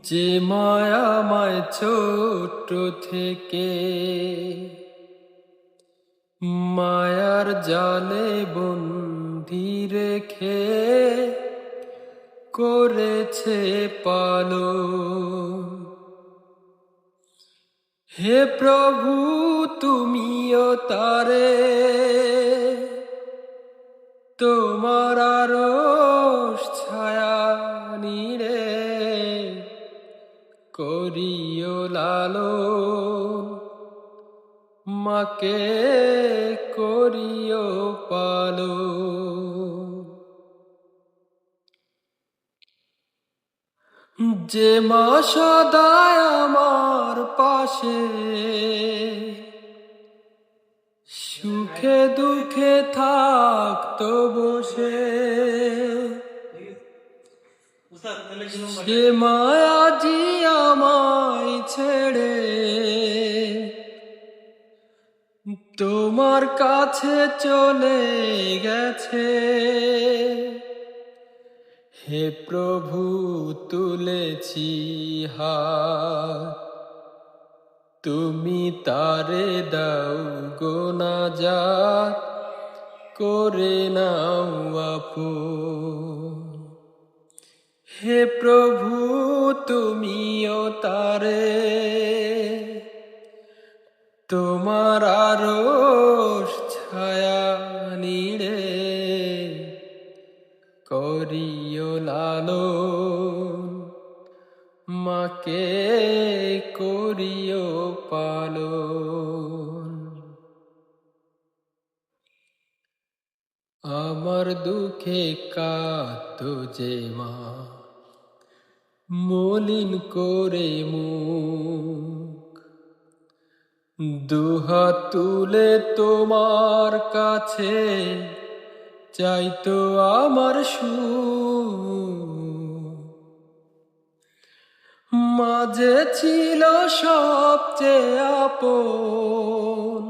যে মায়াময় ছোট্ট থেকে মায়ার জালে বন্দি রেখে করেছে পালন। হে প্রভু তুমিও তারে তোমার আরশ ছায়া নিরে করিও লালন, মাকে করিও পালন। যে মা সদায় আমার পাশে সুখে দুঃখে থাকতো বসে, সে মায়াজি আমায় ছেড়ে তোমার কাছে চলে গেছে। হে প্রভু তুলেছি হাত, তুমি তারে দাও গো নাজাত, করে নাও আপন। হে প্রভু তুমিও তারে তোমার আরশ ছায়া নিড়ে করিও লালন, মাকে করিও পালন। আমার দুঃখে কাঁদতো যে মা মলিন করে মুখ, দুহাত তুলে তোমার কাছে চাইতো আমার সুখ। মাঝে ছিল সবচেয়ে আপন,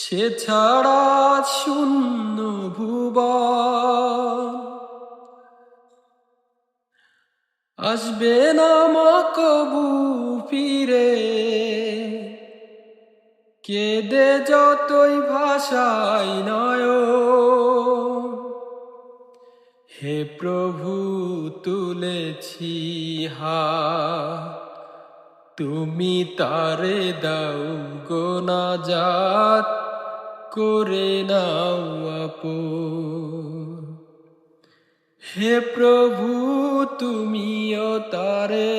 সে ছাড়া শূন্য ভুবন। আসবে না মা কবু ফিরে, কেঁদে যতই ভাষাই নয়ন। হে প্রভু তুলেছি হাত, তুমি তারে দাও গো নাজাত, করে নাও আপন। হে প্রভু তুমিও তারে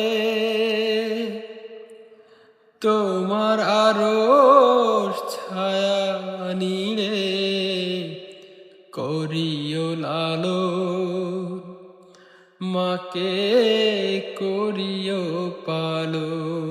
তোমার আরশ ছায়া নিড়ে করিও লালন, মাকে করিও পালন।